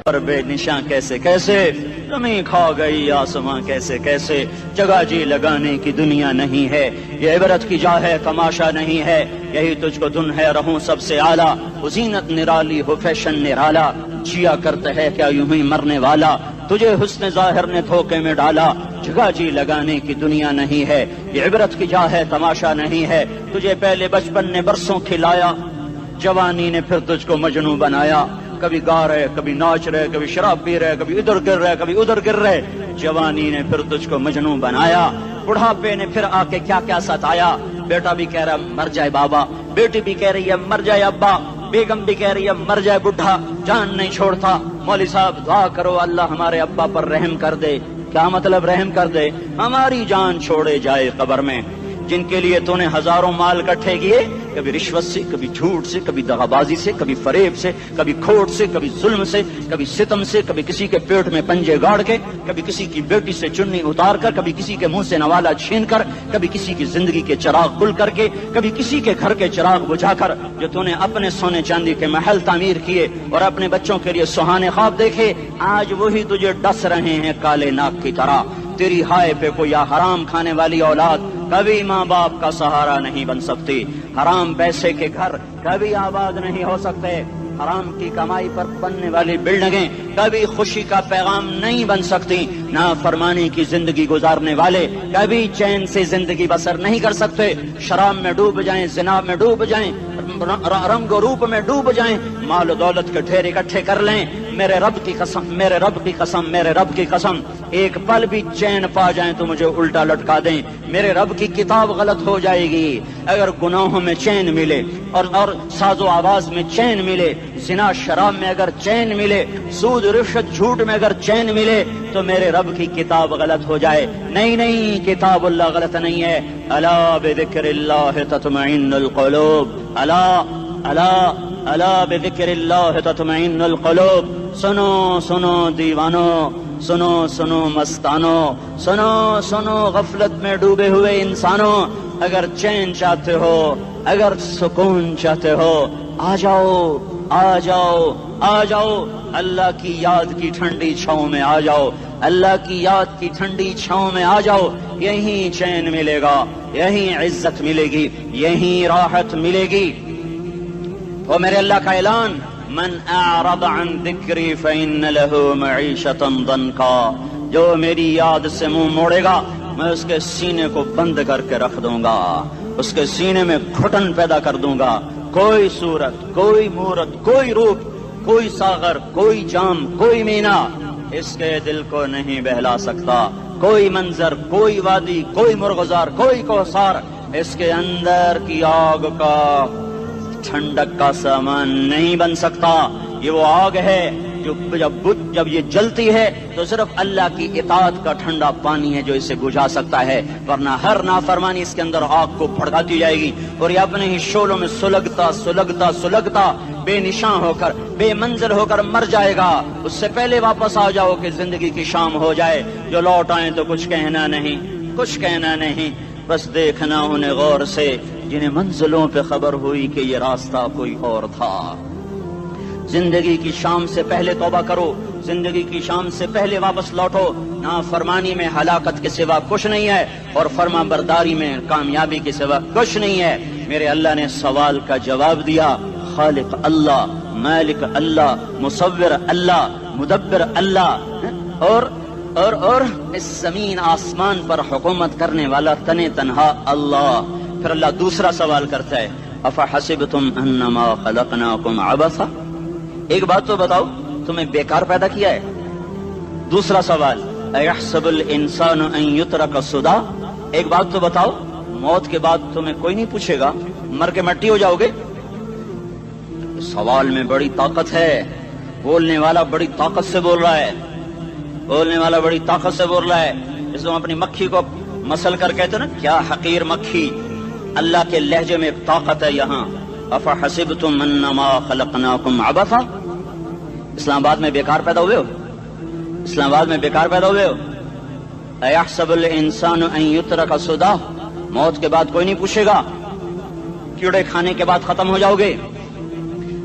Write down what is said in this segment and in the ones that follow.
اور بے نشاں کیسے کیسے، زمین کھا گئی آسماں کیسے کیسے، جگہ جی لگانے کی دنیا نہیں ہے، یہ عبرت کی جا ہے تماشا نہیں ہے، یہی تجھ کو دن ہے رہوں سب سے اعلیٰ، زینت نرالی ہو فیشن نرالا، جیا کرتا ہے کیا یوں ہی مرنے والا، تجھے حسن ظاہر نے دھوکے میں ڈالا، جگہ جی لگانے کی دنیا نہیں ہے، یہ عبرت کی جا ہے تماشا نہیں ہے، تجھے پہلے بچپن نے برسوں کھلایا، جوانی نے پھر تجھ کو مجنوں بنایا، کبھی گا رہے کبھی ناچ رہے کبھی شراب پی رہے کبھی ادھر گر رہے کبھی ادھر گر رہے، جوانی نے پھر تجھ کو مجنوں بنایا، بڑھاپے نے پھر آ کے کیا کیا ستایا، بیٹا بھی کہہ رہا مر جائے بابا، بیٹی بھی کہہ رہی ہے مر جائے ابا، بیگم بھی کہہ رہی ہے مر جائے بڈھا، جان نہیں چھوڑتا، مولوی صاحب دعا کرو اللہ ہمارے ابا پر رحم کر دے، کیا مطلب رحم کر دے، ہماری جان چھوڑے جائے قبر میں، جن کے لیے تو نے ہزاروں مال اکٹھے کیے، کبھی رشوت سے کبھی جھوٹ سے کبھی دغابازی سے کبھی فریب سے کبھی کھوٹ سے کبھی ظلم سے کبھی ستم سے، کبھی کسی کے پیٹ میں پنجے گاڑ کے، کبھی کسی کی بیٹی سے چننی اتار کر، کبھی کسی کے منہ سے نوالا چھین کر، کبھی کسی کی زندگی کے چراغ کھل کر کے، کبھی کسی کے گھر کے چراغ بجھا کر، جو تو نے اپنے سونے چاندی کے محل تعمیر کیے اور اپنے بچوں کے لیے سہانے خواب دیکھے، آج وہی تجھے ڈس رہے ہیں کالے ناک کی طرح، تیری ہائے پہ کوئی حرام کھانے والی اولاد کبھی ماں باپ کا سہارا نہیں بن سکتی، حرام پیسے کے گھر کبھی آباد نہیں ہو سکتے، حرام کی کمائی پر بننے والی بلڈنگیں کبھی خوشی کا پیغام نہیں بن سکتی، نافرمانی کی زندگی گزارنے والے کبھی چین سے زندگی بسر نہیں کر سکتے، شراب میں ڈوب جائیں، زنا میں ڈوب جائیں، رنگ و روپ میں ڈوب جائیں، مال و دولت کے ڈھیر اکٹھے کر لیں، میرے رب کی قسم میرے رب کی قسم میرے رب کی قسم، ایک پل بھی چین پا جائیں تو مجھے الٹا لٹکا دیں، میرے رب کی کتاب غلط ہو جائے گی، اگر گناہوں میں چین ملے اور ساز و آواز میں چین ملے، زنا شراب میں اگر چین ملے، سود رشوت جھوٹ میں اگر چین ملے تو میرے رب کی کتاب غلط ہو جائے، نہیں کتاب اللہ غلط نہیں ہے، الا بذکر اللہ تطمئن القلوب، الا بذکر اللہ تطمئن القلوب، سنو دیوانو، سنو مستانو، سنو غفلت میں ڈوبے ہوئے انسانوں، اگر چین چاہتے ہو، اگر سکون چاہتے ہو، آ جاؤ اللہ کی یاد کی ٹھنڈی چھاؤں میں آ جاؤ، اللہ کی یاد کی ٹھنڈی چھاؤں میں آ جاؤ، یہیں چین ملے گا، یہیں عزت ملے گی، یہیں راحت ملے گی۔ وہ میرے اللہ کا اعلان، من اعرض عن ذکری فإن له معیشة ضنکا، جو میری یاد سے منہ موڑے گا میں اس کے سینے کو بند کر کے رکھ دوں گا، اس کے سینے میں گھٹن پیدا کر دوں گا، کوئی صورت کوئی مورت کوئی روپ کوئی ساغر کوئی جام کوئی مینا اس کے دل کو نہیں بہلا سکتا، کوئی منظر کوئی وادی کوئی مرغزار کوئی کوثر اس کے اندر کی آگ کا ٹھنڈک کا سامان نہیں بن سکتا، یہ وہ آگ ہے جو جب یہ جلتی ہے تو صرف اللہ کی اطاعت کا ٹھنڈا پانی ہے جو اسے بجھا سکتا ہے، ورنہ ہر نافرمانی اس کے اندر آگ کو بھڑکاتی جائے گی اور یہ اپنے ہی شعلوں میں سلگتا بے نشاں ہو کر بے منزل ہو کر مر جائے گا۔ اس سے پہلے واپس آ جاؤ کہ زندگی کی شام ہو جائے، جو لوٹ آئیں تو کچھ کہنا نہیں، بس دیکھنا انہیں غور سے جنہیں منزلوں پہ خبر ہوئی کہ یہ راستہ کوئی اور تھا۔ زندگی کی شام سے پہلے توبہ کرو، زندگی کی شام سے پہلے واپس لوٹو، نافرمانی میں ہلاکت کے سوا کچھ نہیں ہے اور فرما برداری میں کامیابی کے سوا کچھ نہیں ہے۔ میرے اللہ نے سوال کا جواب دیا، خالق اللہ، مالک اللہ، مصور اللہ، مدبر اللہ اور اس زمین آسمان پر حکومت کرنے والا تنے تنہا اللہ۔ پھر اللہ دوسرا سوال کرتا ہے، افحسبتم انما خلقناکم عبثا، ایک بات تو بتاؤ تمہیں بیکار پیدا کیا ہے؟ دوسرا سوال، ایحسب الانسان ان یترک سدی، ایک بات تو بتاؤ موت کے بعد تمہیں کوئی نہیں پوچھے گا، مر کے مٹی ہو جاؤ گے؟ سوال میں بڑی طاقت ہے، بولنے والا بڑی طاقت سے بول رہا ہے، اس کو اپنی مکھی کو مسل کر کہتے نا کیا حقیر مکھی، اللہ کے لہجے میں ایک طاقت ہے یہاں۔ افحسبتم انما خلقناکم عبثا، اسلام آباد میں بیکار پیدا ہوئے ہو؟ ایحسب الانسان ان یترک سدی، موت کے بعد کوئی نہیں پوچھے گا، کیڑے کھانے کے بعد ختم ہو جاؤ گے؟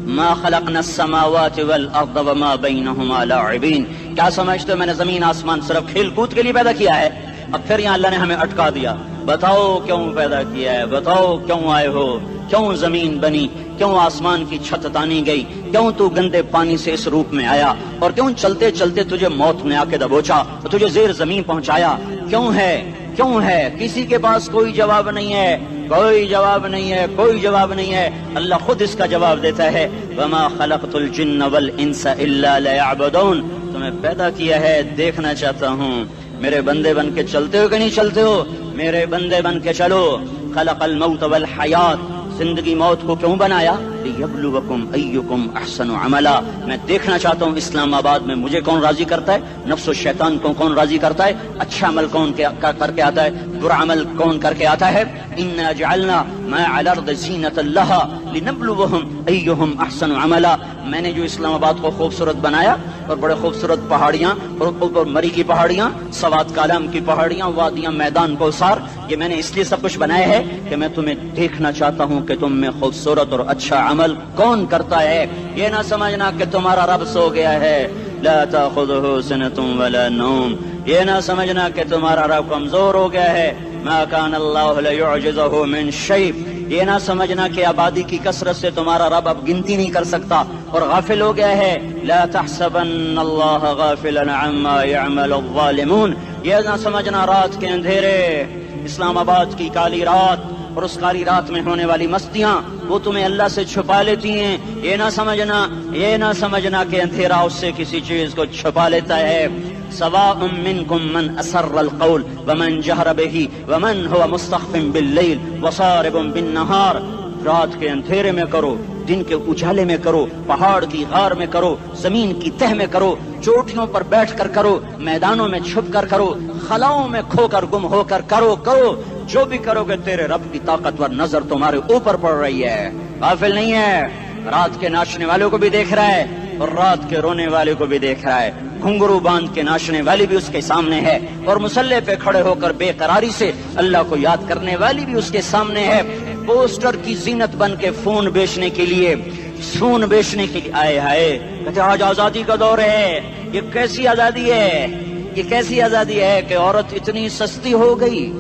ما خلقنا السماوات والارض وما بينهما لاعبين. کیا سمجھتے ہو میں نے زمین آسمان صرف کھیل کود کے لیے پیدا کیا ہے؟ اب پھر یہاں اللہ نے ہمیں اٹکا دیا. بتاؤ کیوں پیدا کیا ہے؟ بتاؤ کیوں آئے ہو؟ کیوں زمین بنی؟ کیوں آسمان کی چھت تانی گئی؟ کیوں تو گندے پانی سے اس روپ میں آیا؟ اور کیوں چلتے چلتے تجھے موت نے آ کے دبوچا اور تجھے زیر زمین پہنچایا؟ کیوں ہے؟ کیوں ہے؟ کسی کے پاس کوئی جواب نہیں ہے، کوئی جواب نہیں ہے، کوئی جواب نہیں ہے. اللہ خود اس کا جواب دیتا ہے وما خلقت الجن والانس الا ليعبدون. تمہیں پیدا کیا ہے دیکھنا چاہتا ہوں میرے بندے بن کے چلتے ہو کہ نہیں چلتے ہو. میرے بندے بن کے چلو. خلق الموت والحیات، زندگی موت کو کیوں بنایا؟ لیبلوکم ایکم احسن عملا. میں دیکھنا چاہتا ہوں اسلام آباد میں مجھے کون راضی کرتا ہے، نفس و شیطان کو کون راضی کرتا ہے، اچھا عمل کون کر کے آتا ہے، برا عمل کون کر کے آتا ہے. انا جعلنا ما علی الارض زینۃ لها لنبلوہم ایہم احسن عملا. میں نے جو اسلام آباد کو خوبصورت بنایا اور بڑے خوبصورت پہاڑیاں اور اوپر مری کی پہاڑیاں، سوات کالام کی پہاڑیاں، وادیاں، میدان کوثر، یہ میں نے اس لیے سب کچھ بنایا ہے کہ میں تمہیں دیکھنا چاہتا ہوں کہ تم میں خوبصورت اور اچھا عمل کون کرتا ہے. یہ نہ سمجھنا کہ تمہارا رب سو گیا ہے، لا تاخذہ سنۃ ولا نوم. یہ نہ سمجھنا کہ تمہارا رب کمزور ہو گیا ہے، ما کان اللہ لیعجزہ من شیء. یہ نہ سمجھنا کہ آبادی کی کثرت سے تمہارا رب اب گنتی نہیں کر سکتا اور غافل ہو گیا ہے. لا تحسبن اللہ غافلا عما يعمل الظالمون. یہ نہ سمجھنا رات کے اندھیرے، اسلام آباد کی کالی رات اور اس کالی رات میں ہونے والی مستیاں وہ تمہیں اللہ سے چھپا لیتی ہیں. یہ نہ سمجھنا کہ اندھیرا اس سے کسی چیز کو چھپا لیتا ہے. سواء منکم من اسر القول ومن جہر بہ ومن هو مستخف باللیل وصارب بالنہار. رات کے اندھیرے میں کرو، دن کے اجالے میں کرو، پہاڑ کی غار میں کرو، زمین کی تہ میں کرو، چوٹیوں پر بیٹھ کر کرو، میدانوں میں چھپ کر کرو، خلاؤں میں کھو کر گم ہو کر کرو. جو بھی کرو گے تیرے رب کی طاقتور نظر تمہارے اوپر پڑ رہی ہے. غافل نہیں ہے، رات کے ناچنے والوں کو بھی دیکھ رہا ہے اور رات کے رونے والے کو بھی دیکھ رہا ہے. گھنگرو باندھ کے ناچنے والی بھی اس کے سامنے ہے اور مسلح پہ کھڑے ہو کر بے قراری سے اللہ کو یاد کرنے والی بھی اس کے سامنے ہے. پوسٹر کی زینت بن کے فون بیچنے کے لیے آئے ہائے کہتے آج آزادی کا دور ہے. یہ کیسی آزادی ہے؟ یہ کیسی آزادی ہے کہ عورت اتنی سستی ہو گئی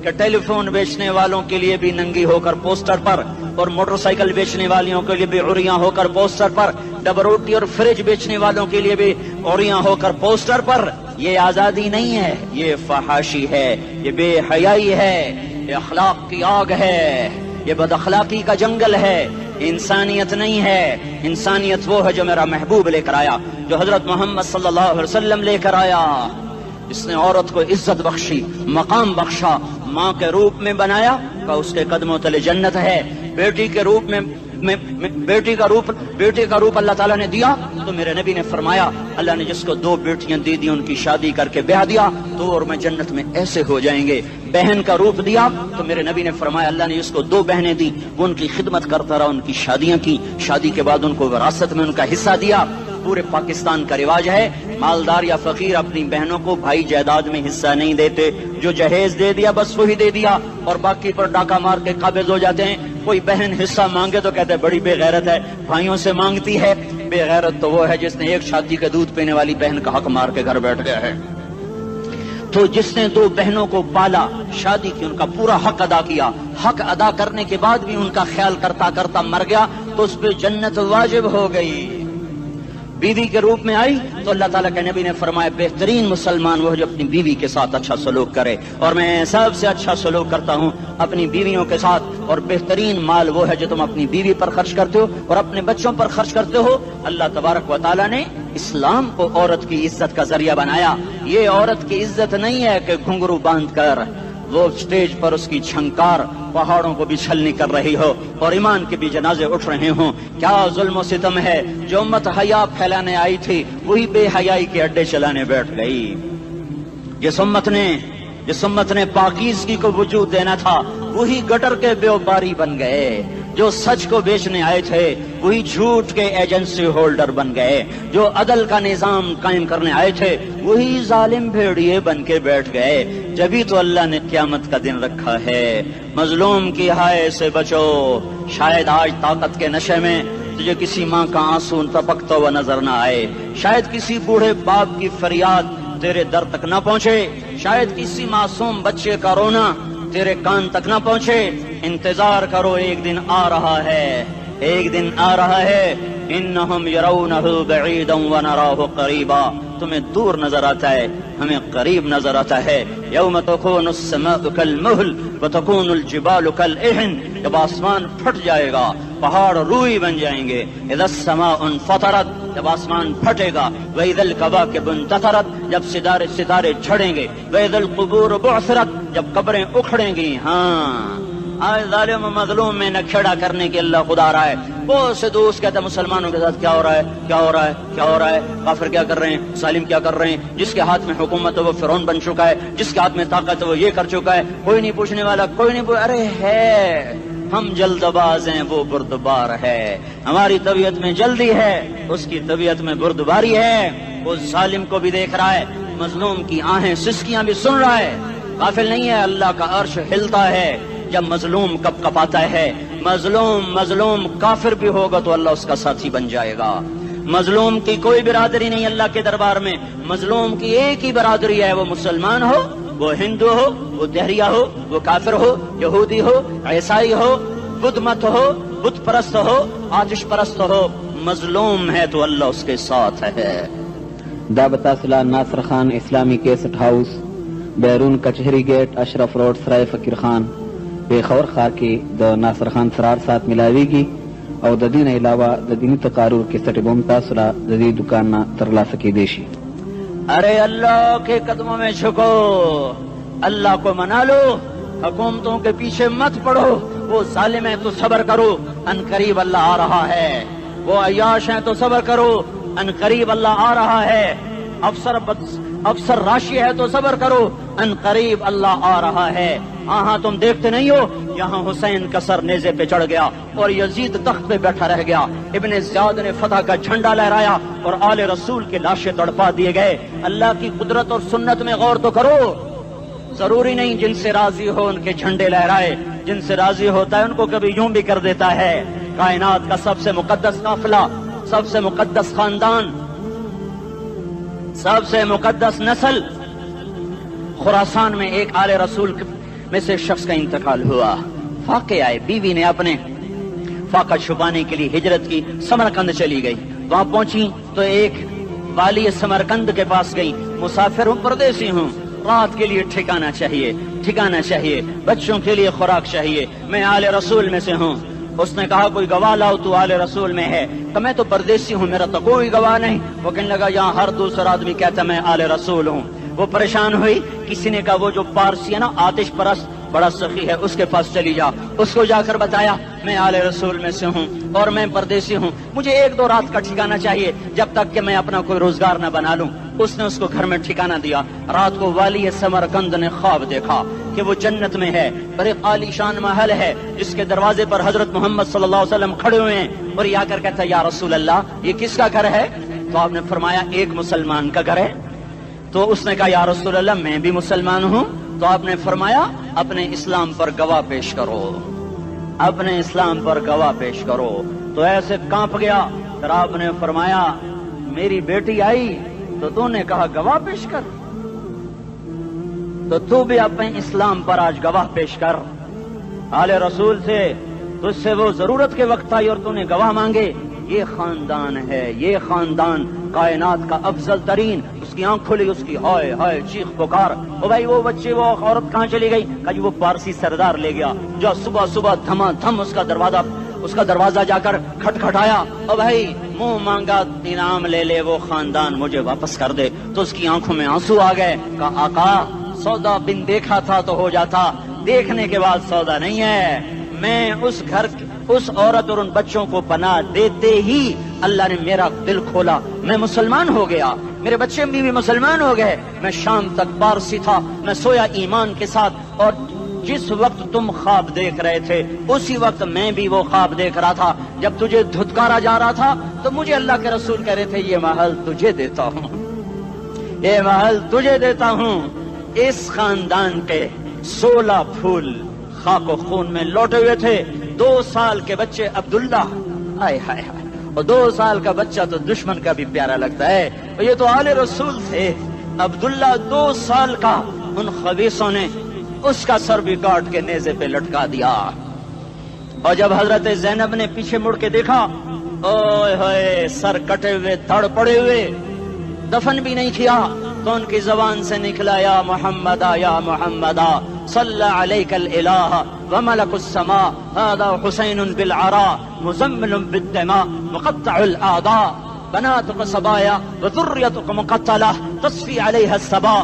کہ ٹیلی فون بیچنے والوں کے لیے بھی ننگی ہو کر پوسٹر پر اور موٹر سائیکل بیچنے والوں کے لیے بھی عریاں ہو کر پوسٹر پر، ڈبل روٹی اور فریج بیچنے والوں کے لیے بھی عریاں ہو کر پوسٹر پر. یہ آزادی نہیں ہے، یہ فحاشی ہے، یہ بے حیائی ہے، یہ اخلاق کی آگ ہے، یہ بد اخلاقی کا جنگل ہے. انسانیت نہیں ہے. انسانیت وہ ہے جو میرا محبوب لے کر آیا، جو حضرت محمد صلی اللہ علیہ وسلم لے کر آیا. اس نے عورت کو عزت بخشی، مقام بخشا، ماں کے روپ میں بنایا کہ اس کے قدموں تلے جنت ہے. بیٹی کے روپ میں بیٹی کا روپ اللہ تعالیٰ نے دیا تو میرے نبی نے فرمایا اللہ نے جس کو 2 بیٹیاں دی ان کی شادی کر کے بیاہ دیا تو اور میں جنت میں ایسے ہو جائیں گے. بہن کا روپ دیا تو میرے نبی نے فرمایا اللہ نے جس کو 2 بہنیں دی وہ ان کی خدمت کرتا رہا، ان کی شادیاں کی، شادی کے بعد ان کو وراثت میں ان کا حصہ دیا. پورے پاکستان کا رواج ہے مالدار یا فقیر اپنی بہنوں کو بھائی جائیداد میں حصہ نہیں دیتے. جو جہیز دے دیا بس وہی دے دیا اور باقی پر ڈاکہ مار کے قابض ہو جاتے ہیں. کوئی بہن حصہ مانگے تو کہتے ہیں بڑی بے غیرت ہے، بھائیوں سے مانگتی ہے. بے غیرت تو وہ ہے جس نے ایک چھاتی کا دودھ پینے والی بہن کا حق مار کے گھر بیٹھ گیا ہے. تو جس نے 2 بہنوں کو پالا، شادی کی، ان کا پورا حق ادا کیا، حق ادا کرنے کے بعد بھی ان کا خیال کرتا کرتا مر گیا تو اس پہ جنت واجب ہو گئی. بیوی کے روپ میں آئی تو اللہ تعالیٰ کے نبی نے فرمایا بہترین مسلمان وہ جو اپنی بیوی کے ساتھ اچھا سلوک کرے، اور میں سب سے اچھا سلوک کرتا ہوں اپنی بیویوں کے ساتھ. اور بہترین مال وہ ہے جو تم اپنی بیوی پر خرچ کرتے ہو اور اپنے بچوں پر خرچ کرتے ہو. اللہ تبارک و تعالیٰ نے اسلام کو عورت کی عزت کا ذریعہ بنایا. یہ عورت کی عزت نہیں ہے کہ گھنگرو باندھ کر وہ اسٹیج پر اس کی چھنکار پہاڑوں کو بھی چھلنی کر رہی ہو اور ایمان کے بھی جنازے اٹھ رہے ہوں. کیا ظلم و ستم ہے. جو امت حیا پھیلانے آئی تھی وہی بے حیائی کے اڈے چلانے بیٹھ گئی. جس امت نے پاکیزگی کو وجود دینا تھا وہی گٹر کے بیوباری بن گئے. جو سچ کو بیچنے آئے تھے وہی جھوٹ کے ایجنسی ہولڈر بن گئے، جو عدل کا نظام قائم کرنے آئے تھے وہی ظالم بھیڑیے بن کے بیٹھ گئے۔ جبھی تو اللہ نے قیامت کا دن رکھا ہے۔ مظلوم کی ہائے سے بچو، شاید آج طاقت کے نشے میں تجھے کسی ماں کا آنسو ٹپکتا ہوا نظر نہ آئے، شاید کسی بوڑھے باپ کی فریاد تیرے در تک نہ پہنچے، شاید کسی معصوم بچے کا رونا تیرے کان تک نہ پہنچے۔ انتظار کرو، ایک دن آ رہا ہے، ایک دن آ رہا ہے۔ انہم یرونہ بعیدا ونراہ قریبا، تمہیں دور نظر آتا ہے، ہمیں قریب نظر آتا ہے۔ یوم تکون السماء کالمہل وتکون الجبال کالعہن، جب آسمان پھٹ جائے گا پہاڑ روئی بن جائیں گے۔ اذا السماء انفطرت، جب آسمان پھٹے گا۔ واذا الکواکب انتثرت، جب ستارے جھڑیں گے۔ واذا القبور بعثرت، جب قبریں اکھڑیں گی۔ ہاں آج ظالم و مظلوم میں نہ کھڑا کرنے کے اللہ خدا رہا ہے۔ بہت سے دوست کہتے ہیں مسلمانوں کے ساتھ کیا ہو رہا ہے، کیا ہو رہا ہے، کیا ہو رہا ہے، کافر کیا کر رہے ہیں، ظالم کیا کر رہے ہیں، جس کے ہاتھ میں حکومت ہے وہ فرعون بن چکا ہے، جس کے ہاتھ میں طاقت ہے وہ یہ کر چکا ہے، کوئی نہیں پوچھنے والا، کوئی نہیں ارے ہے، ہم جلد باز ہیں وہ بردبار ہے، ہماری طبیعت میں جلدی ہے اس کی طبیعت میں بردباری ہے۔ وہ ظالم کو بھی دیکھ رہا ہے، مظلوم کی آہیں سسکیاں بھی سن رہا ہے، غافل نہیں ہے۔ اللہ کا عرش ہلتا ہے جب مظلوم کپ کپاتا ہے۔ مظلوم کافر بھی ہوگا تو اللہ اس کا ساتھی بن جائے گا۔ مظلوم کی کوئی برادری نہیں اللہ کے دربار میں، مظلوم کی ایک ہی برادری ہے، وہ مسلمان ہو، وہ ہندو ہو، وہ دہریہ ہو، وہ کافر ہو، یہودی ہو، عیسائی ہو، بدھ مت ہو، بت پرست ہو، آتش پرست ہو، مظلوم ہے تو اللہ اس کے ساتھ ہے۔ دا بتاصلہ ناصر خان اسلامی کیسٹ ہاؤس، بیرون کچہری گیٹ، اشرف روڈ، سرائے فقیر خان، پیښور ښار کې د ناصر خان سرار سات ملاویږي او د دې نه علاوه د دیني تقارر کیسټ به هم تاسو را د دې دکان نه ترلاسه کیدی شي۔ ارے اللہ کے قدموں میں جھکو، اللہ کو منا لو، حکومتوں کے پیچھے مت پڑو۔ وہ ظالم ہے تو صبر کرو، ان قریب اللہ آ رہا ہے۔ وہ عیاش ہیں تو صبر کرو، ان قریب اللہ آ رہا ہے۔ افسر راشی ہے تو صبر کرو، ان قریب اللہ آ رہا ہے۔ ہاں تم دیکھتے نہیں ہو، یہاں حسین کا سر نیزے پہ چڑھ گیا اور یزید تخت پہ بیٹھا رہ گیا، ابن زیاد نے فتح کا جھنڈا لہرایا اور آل رسول کے لاشیں تڑپا دیے گئے۔ اللہ کی قدرت اور سنت میں غور تو کرو۔ ضروری نہیں جن سے راضی ہو ان کے جھنڈے لہرائے، جن سے راضی ہوتا ہے ان کو کبھی یوں بھی کر دیتا ہے۔ کائنات کا سب سے مقدس قافلہ، سب سے مقدس خاندان، سب سے مقدس نسل، خراسان میں ایک آل رسول میں سے شخص کا انتقال ہوا۔ فاقے آئے، بیوی نے اپنے فاقہ چھپانے کے لیے ہجرت کی، سمرقند چلی گئی۔ وہاں پہنچی تو ایک والی سمرقند کے پاس گئی، مسافر ہوں، پردیسی ہوں، رات کے لیے ٹھکانا چاہیے، بچوں کے لیے خوراک چاہیے، میں آل رسول میں سے ہوں۔ اس نے کہا کوئی گواہ لاؤ، تو آل رسول میں ہے؟ کہ میں تو پردیسی ہوں، میرا تو کوئی گواہ نہیں۔ وہ کہنے لگا یہاں ہر دوسرا آدمی کہتا میں آل رسول ہوں۔ وہ پریشان ہوئی، کسی نے کہا وہ جو پارسی ہے نا آتش پرست بڑا سخی ہے، اس کے پاس چلی جا۔ اس کو جا کر بتایا میں آل رسول میں سے ہوں اور میں پردیسی ہوں، مجھے 1-2 رات کا ٹھکانہ چاہیے جب تک کہ میں اپنا کوئی روزگار نہ بنا لوں۔ اس نے اس کو گھر میں ٹھکانہ دیا۔ رات کو والی سمرقند نے خواب دیکھا کہ وہ جنت میں ہے، بڑے عالی شان محل ہے، جس کے دروازے پر حضرت محمد صلی اللہ علیہ وسلم کھڑے ہوئے ہیں، اور یہ آ کر کہتا ہے یا رسول اللہ یہ کس کا گھر ہے؟ تو آپ نے فرمایا ایک مسلمان کا گھر ہے۔ تو اس نے کہا یا رسول اللہ میں بھی مسلمان ہوں۔ تو آپ نے فرمایا اپنے اسلام پر گواہ پیش کرو، اپنے اسلام پر گواہ پیش کرو۔ تو ایسے کانپ گیا، پھر آپ نے فرمایا میری بیٹی آئی تو تو نے کہا گواہ پیش کر، تو بھی اپنے اسلام پر آج گواہ پیش کر۔ آل رسول سے تجھ سے وہ ضرورت کے وقت آئی اور تو نے گواہ مانگے۔ یہ خاندان ہے، یہ خاندان کائنات کا افضل ترین۔ اس کی آنکھ کھلی، اس کی ہائے ہائے چیخ پکار، او بھائی وہ بچے وہ عورت کہاں چلی گئی؟ کہا جی وہ پارسی سردار لے گیا، جو صبح صبح دھما دھم اس کا دروازہ جا کر کھٹکھٹایا، او بھائی منہ مانگا انعام لے لے، وہ خاندان مجھے واپس کر دے۔ تو اس کی آنکھوں میں آنسو آ گئے۔ کہا آقا سودا بن دیکھا تھا تو ہو جاتا، دیکھنے کے بعد سودا نہیں ہے۔ میں اس عورت اور ان بچوں کو پناہ دیتے ہی اللہ نے میرا دل کھولا، میں مسلمان ہو گیا، میرے بچے بھی مسلمان ہو گئے۔ میں شام تک پارسی تھا، میں سویا ایمان کے ساتھ اور جس وقت تم خواب دیکھ رہے تھے اسی وقت میں بھی وہ خواب دیکھ رہا تھا. جب تجھے دھتکارا جا رہا تھا تو مجھے اللہ کے رسول کہہ رہے تھے یہ محل تجھے دیتا ہوں, یہ محل تجھے دیتا ہوں. اس خاندان کے 16 پھول خاک و خون میں لوٹے ہوئے تھے. 2 سال کے بچے عبداللہ, آئے ہائے ہائے, اور 2 سال کا بچہ تو دشمن کا بھی پیارا لگتا ہے, اور یہ تو آل رسول تھے. عبداللہ 2 سال کا, ان خبیثوں نے اس کا سر بھی کاٹ کے نیزے پہ لٹکا دیا. اور جب حضرت زینب نے پیچھے مڑ کے دیکھا, اوئے ہوئے, سر کٹے ہوئے, دھڑ پڑے ہوئے, دفن بھی نہیں کیا, تو ان کی زبان سے نکلا یا محمد یا محمد صلی علیک الالہ وملک السماء هذا حسین بالعراء مزمل بالدماء مقطع الاعداء بناتك صبايا وذريتك مقتلة تصفي عليها الصبا.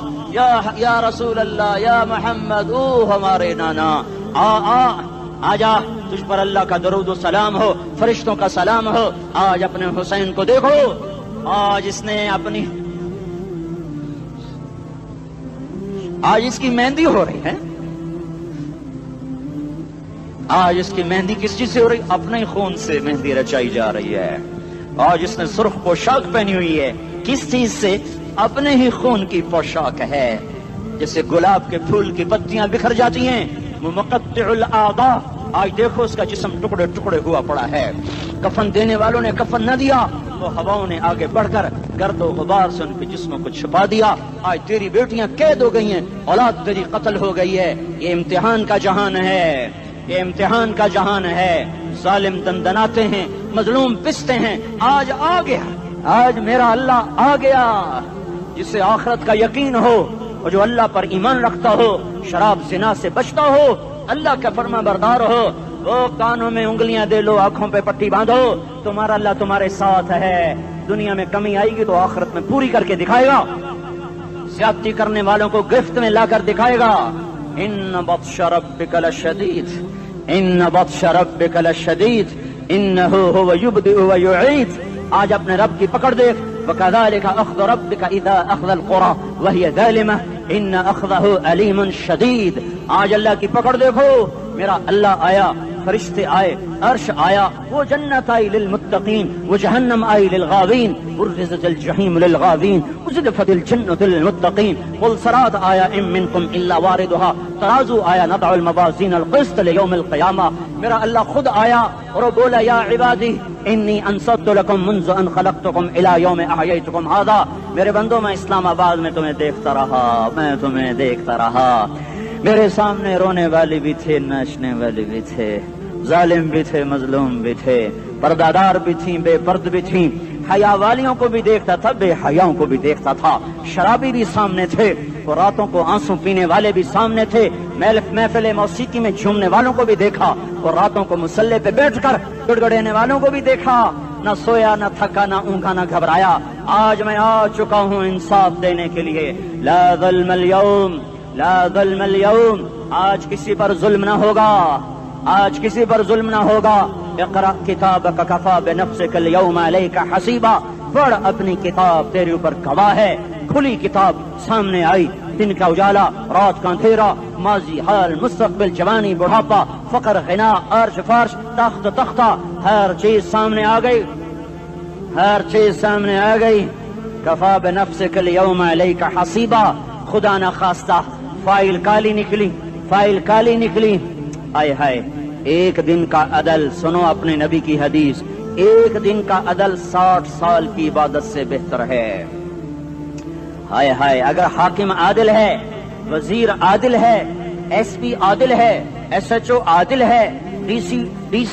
یا رسول اللہ, یا محمد, او ہمارے نانا, آ جا, تجھ پر اللہ کا درود و سلام ہو, فرشتوں کا سلام ہو. آج اپنے حسین کو دیکھو, آج اس نے اپنی, آج اس کی مہندی ہو رہی ہے. آج اس کی مہندی کس چیز سے ہو رہی؟ اپنے خون سے مہندی رچائی جا رہی ہے. آج اس نے سرخ پوشاک پہنی ہوئی ہے, کس چیز سے؟ اپنے ہی خون کی پوشاک ہے. جیسے گلاب کے پھول کی پتیاں بکھر جاتی ہیں, وہ مقطع الاعضاء, آج دیکھو اس کا جسم ٹکڑے ٹکڑے ہوا پڑا ہے. کفن دینے والوں نے کفن نہ دیا, تو ہواؤں نے آگے بڑھ کر گرد و غبار سے ان کے جسموں کو چھپا دیا. آج تیری بیٹیاں قید ہو گئی ہیں, اولاد تیری قتل ہو گئی ہے. یہ امتحان کا جہان ہے, یہ امتحان کا جہان ہے. ظالم دندناتے ہیں, مظلوم پستے ہیں. آج آ گیا, آج میرا اللہ آ گیا. جسے آخرت کا یقین ہو اور جو اللہ پر ایمان رکھتا ہو, شراب زنا سے بچتا ہو, اللہ کا فرما بردار ہو, وہ کانوں میں انگلیاں دے لو, آنکھوں پہ پٹی باندھو, تمہارا اللہ تمہارے ساتھ ہے. دنیا میں کمی آئے گی تو آخرت میں پوری کر کے دکھائے گا. زیادتی کرنے والوں کو گرفت میں لا کر دکھائے گا. ان بطش ربک لشدید, ان بطش ربک لشدید انہ هو یبدئ ویعید. آج اپنے رب کی پکڑ دیکھ. وکذالک اخذ ربک اذا اخذ القری وہی ظالمہ ان اخذہ علیم شدید. آج اللہ کی پکڑ دیکھو. میرا اللہ آیا, فرشتے آئے, عرش آیا, وہ جنت آئی للمتقین, وہ جہنم آئی للغاوین, برزت الجحیم للغاوین, ازلفت الجنت للمتقین. قل صراط آیا ام منکم الا واردها, ترازو آیا نضع الموازین القسط لیوم القیامہ. میرا اللہ خود آیا اور وہ بولا یا عبادی انی انصت لکم منذ ان خلقتکم الی یوم احییتکم ھذا. میرے بندوں, میں اسلام آباد میں تمہیں دیکھتا رہا, میں تمہیں دیکھتا رہا. میرے سامنے رونے والے بھی تھے, ناچنے والے بھی تھے, ظالم بھی تھے, مظلوم بھی تھے, پردادار بھی تھیں, بے پرد بھی تھیں. حیا والیوں کو بھی دیکھتا تھا, بے حیاؤں کو بھی دیکھتا تھا. شرابی بھی سامنے تھے, اور راتوں کو آنسو پینے والے بھی سامنے تھے. محفل موسیقی میں جھومنے والوں کو بھی دیکھا, اور راتوں کو مصلے پہ بیٹھ کر گڑگڑانے والوں کو بھی دیکھا. نہ سویا, نہ تھکا, نہ اونگا, نہ گھبرایا. آج میں آ چکا ہوں انصاف دینے کے لیے. لا ظلم اليوم, لا ظلم اليوم. آج کسی پر ظلم نہ ہوگا, آج کسی پر ظلم نہ ہوگا. اقرأ کتابک کفا بنفسک اليوم علیک حسیبا. پڑھ اپنی کتاب, تیرے اوپر گواہ ہے. کھلی کتاب سامنے آئی, دن کا اجالا, رات کا اندھیرا, ماضی, حال, مستقبل, جوانی, بڑھاپا, فقر, غنا, عرش, فرش, تخت, تختہ, ہر چیز سامنے آ گئی, ہر چیز سامنے آ گئی. کفا بنفسک اليوم علیک حسیبا. خدا نہ خواستہ فائل کالی نکلی, فائل کالی نکلی. آئے ہائے, ایک دن کا عدل, سنو اپنے نبی کی حدیث, ایک دن کا عدل 60 سال کی عبادت سے بہتر ہے. ہائے ہائے, اگر حاکم عادل ہے, وزیر عادل ہے, ایس پی عادل ہے, ایس ایچ او عادل ہے, ڈی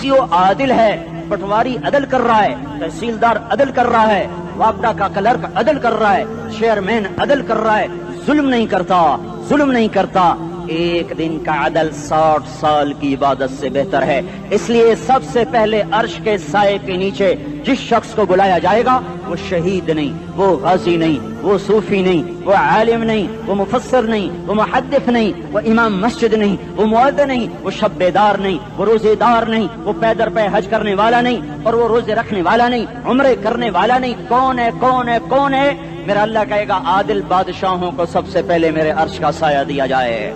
سی او عادل ہے, پٹواری عدل کر رہا ہے, تحصیلدار عدل کر رہا ہے, وابڈا کا کلرک عدل کر رہا ہے, چیئرمین عدل کر رہا ہے, ظلم نہیں کرتا, ظلم نہیں کرتا. ایک دن کا عدل 60 سال کی عبادت سے بہتر ہے. اس لیے سب سے پہلے عرش کے سائے کے نیچے جس شخص کو بلایا جائے گا وہ شہید نہیں, وہ غازی نہیں, وہ صوفی نہیں, وہ عالم نہیں, وہ مفسر نہیں, وہ محدث نہیں, وہ امام مسجد نہیں, وہ مؤذن نہیں, وہ شب بیدار نہیں, وہ روزے دار نہیں, وہ پیدر پہ حج کرنے والا نہیں, اور وہ روزے رکھنے والا نہیں, عمرے کرنے والا نہیں. کون ہے, کون ہے, کون ہے؟ میرا اللہ کہے گا عادل بادشاہوں کو سب سے پہلے میرے عرش کا سایہ دیا جائے.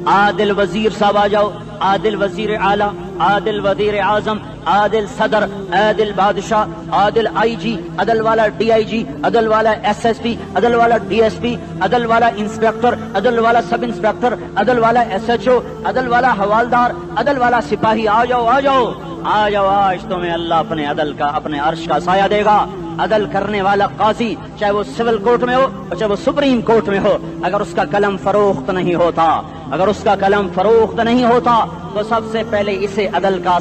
عادل وزیر صاحب آ جاؤ، عادل وزیر اعلیٰ، عادل وزیر اعظم، عادل صدر، عادل بادشاہ، عادل آئی جی، عدل والا ڈی آئی جی، عدل والا ایس ایس پی، عدل والا ڈی ایس پی، عدل والا انسپیکٹر، عدل والا سب انسپیکٹر، عدل والا ایس ایچ او، عدل والا حوالدار، عدل والا سپاہی، آ جاؤ آ جاؤ آ جاؤ، آج تمہیں اللہ اپنے عدل کا، اپنے عرش کا سایہ دے گا۔ عدل کرنے والا قاضی، چاہے وہ سول کورٹ میں ہو اور چاہے وہ سپریم کورٹ میں ہو، اگر اس کا قلم فروخت نہیں ہوتا، اگر اس کا قلم فروخت نہیں ہوتا تو سب سے پہلے اسے عدل کا،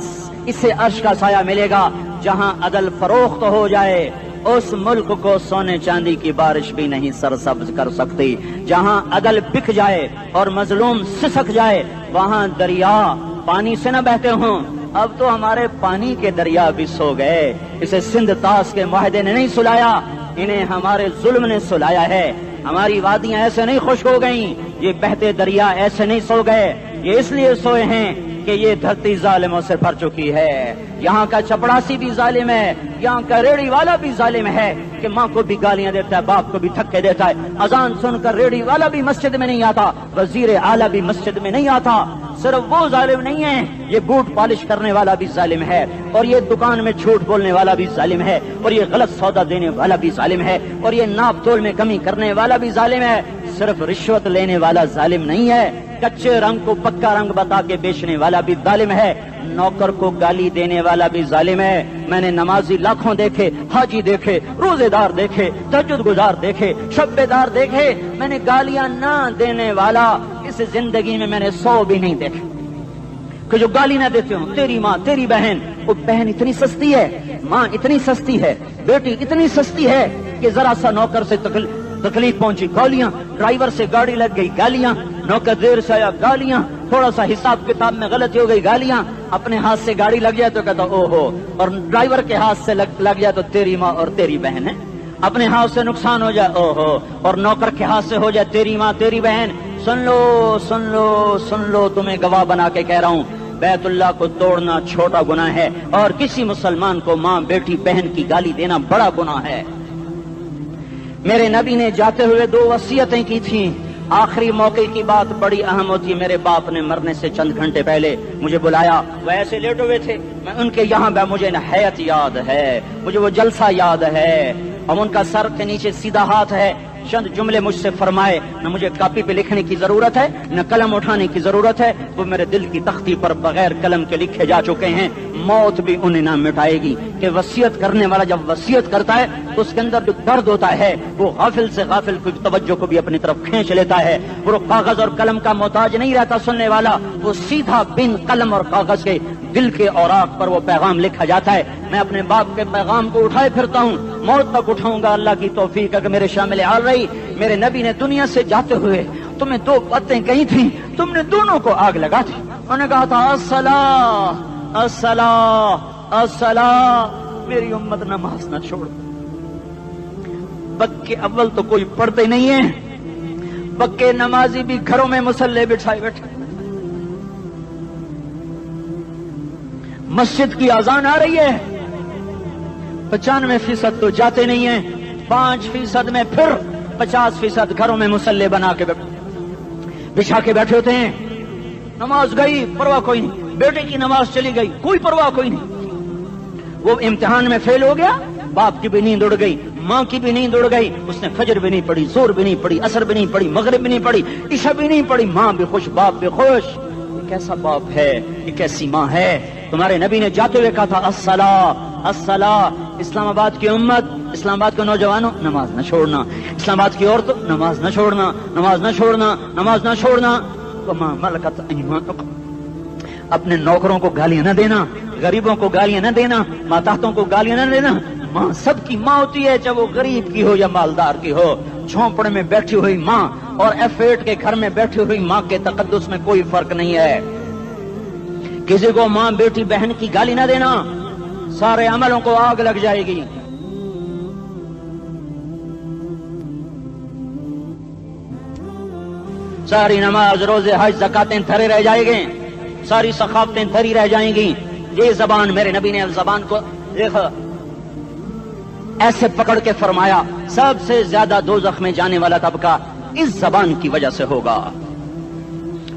اسے عرش کا سایہ ملے گا۔ جہاں عدل فروخت ہو جائے اس ملک کو سونے چاندی کی بارش بھی نہیں سرسبز کر سکتی۔ جہاں عدل بک جائے اور مظلوم سسک جائے وہاں دریا پانی سے نہ بہتے ہوں۔ اب تو ہمارے پانی کے دریا بھی سو گئے، اسے سندھ طاس کے معاہدے نے نہیں سلایا، انہیں ہمارے ظلم نے سلایا ہے۔ ہماری وادیاں ایسے نہیں خشک ہو گئیں، یہ بہتے دریا ایسے نہیں سو گئے، یہ اس لیے سوئے ہیں کہ یہ دھرتی ظالموں سے بھر چکی ہے۔ یہاں کا چپڑاسی بھی ظالم ہے، یہاں کا ریڑھی والا بھی ظالم ہے کہ ماں کو بھی گالیاں دیتا ہے، باپ کو بھی دھکے دیتا ہے۔ اذان سن کر ریڑھی والا بھی مسجد میں نہیں آتا، وزیر اعلیٰ بھی مسجد میں نہیں آتا۔ صرف وہ ظالم نہیں ہے، یہ بوٹ پالش کرنے والا بھی ظالم ہے، اور یہ دکان میں جھوٹ بولنے والا بھی ظالم ہے، اور یہ غلط سودا دینے والا بھی ظالم ہے، اور یہ ناپ تول میں کمی کرنے والا بھی ظالم ہے۔ صرف رشوت لینے والا ظالم نہیں ہے، کچے رنگ کو پکا رنگ بتا کے بیچنے والا بھی ظالم ہے، نوکر کو گالی دینے والا بھی ظالم ہے۔ میں نے نمازی لاکھوں دیکھے، حاجی دیکھے، روزے دار دیکھے، تہجد گزار دیکھے، شب بیدار دیکھے، میں نے گالیاں نہ دینے والا اس زندگی میں نے 100 بھی نہیں دیکھے کہ جو گالی نہ دیتے ہوں۔ تیری ماں، تیری بہن، وہ بہن اتنی سستی ہے، ماں اتنی سستی ہے، بیٹی اتنی سستی ہے کہ ذرا سا نوکر سے تکلیف پہنچی گالیاں، ڈرائیور سے گاڑی لگ گئی گالیاں، نوکر دیر سے آیا گالیاں، تھوڑا سا حساب کتاب میں غلطی ہو گئی گالیاں، اپنے ہاتھ سے گاڑی لگ جائے تو کہتا او ہو، اور ڈرائیور کے ہاتھ سے لگ جائے تو تیری ماں اور تیری بہن ہے، اپنے ہاتھ سے نقصان ہو جائے او ہو، اور نوکر کے ہاتھ سے ہو جائے تیری ماں تیری بہن۔ سن لو سن لو سن لو، تمہیں گواہ بنا کے کہہ رہا ہوں، بیت اللہ کو توڑنا چھوٹا گناہ ہے، اور کسی مسلمان کو ماں بیٹی بہن کی گالی دینا بڑا گناہ ہے۔ میرے نبی نے جاتے ہوئے 2 وصیتیں کی تھیں، آخری موقع کی بات بڑی اہم ہوتی ہے۔ میرے باپ نے مرنے سے چند گھنٹے پہلے مجھے بلایا، وہ ایسے لیٹے ہوئے تھے، میں ان کے یہاں مجھے نہایت یاد ہے، مجھے وہ جلسہ یاد ہے، اور ان کا سر کے نیچے سیدھا ہاتھ ہے۔ چند جملے مجھ سے فرمائے، نہ مجھے کاپی پہ لکھنے کی ضرورت ہے نہ قلم اٹھانے کی ضرورت ہے، وہ میرے دل کی تختی پر بغیر قلم کے لکھے جا چکے ہیں، موت بھی انہیں نہ مٹائے گی۔ کہ وصیت کرنے والا جب وصیت کرتا ہے تو اس کے اندر جو درد ہوتا ہے وہ غافل سے غافل کی توجہ کو بھی اپنی طرف کھینچ لیتا ہے۔ وہ کاغذ اور قلم کا محتاج نہیں رہتا سننے والا، وہ سیدھا بن قلم اور کاغذ کے دل کے اوراق پر وہ پیغام لکھا جاتا ہے۔ میں اپنے باپ کے پیغام کو اٹھائے پھرتا ہوں، موت تک اٹھاؤں گا، اللہ کی توفیق ہے کہ میرے شامل حال رہی۔ میرے نبی نے دنیا سے جاتے ہوئے تمہیں 2 باتیں کہی تھیں، تم نے دونوں کو آگ لگا دی۔ انہوں نے کہا تھا الصلاۃ الصلاۃ الصلاۃ، میری امت نماز نہ چھوڑ۔ بکے اول تو کوئی پڑھتے نہیں ہیں، بکے نمازی بھی گھروں میں مصلے بٹھائے بیٹھے، مسجد کی اذان آ رہی ہے، 95% تو جاتے نہیں ہیں، 5% میں پھر 50% گھروں میں مصلے بنا کے بچھا کے بیٹھے ہوتے ہیں۔ نماز گئی پرواہ کوئی نہیں، بیٹے کی نماز چلی گئی کوئی پرواہ کوئی نہیں، وہ امتحان میں فیل ہو گیا، باپ کی بھی نیند اڑ گئی، ماں کی بھی نیند اڑ گئی، اس نے فجر بھی نہیں پڑھی، ظہر بھی نہیں پڑھی، عصر بھی نہیں پڑھی، مغرب بھی نہیں پڑھی، عشاء بھی نہیں پڑھی، ماں بھی خوش باپ بھی خوش۔ یہ کیسا باپ ہے، یہ کیسی ماں ہے؟ تمہارے نبی نے جاتے ہوئے کہا تھا الصلاۃ الصلاۃ۔ اسلام آباد کی امت، اسلام آباد کے نوجوانوں، نماز نہ چھوڑنا، اسلام آباد کی عورتوں، نماز نہ چھوڑنا، نماز نہ چھوڑنا، نماز نہ چھوڑنا۔ وما ملکت ایمانکم، اپنے نوکروں کو گالیاں نہ دینا، غریبوں کو گالیاں نہ دینا، ماتحتوں کو گالیاں نہ دینا۔ ماں سب کی ماں ہوتی ہے، چاہے وہ غریب کی ہو یا مالدار کی ہو۔ جھونپڑے میں بیٹھی ہوئی ماں اور F8 کے گھر میں بیٹھی ہوئی ماں کے تقدس میں کوئی فرق نہیں ہے۔ کسی کو ماں بیٹی بہن کی گالی نہ دینا، سارے عملوں کو آگ لگ جائے گی۔ ساری نماز روزے حج زکاتیں دھرے رہ جائیں گے، ساری ثقافتیں دھری رہ جائیں گی۔ یہ زبان، میرے نبی نے زبان کو دیکھا ایسے پکڑ کے فرمایا سب سے زیادہ دوزخ میں جانے والا طبقہ اس زبان کی وجہ سے ہوگا۔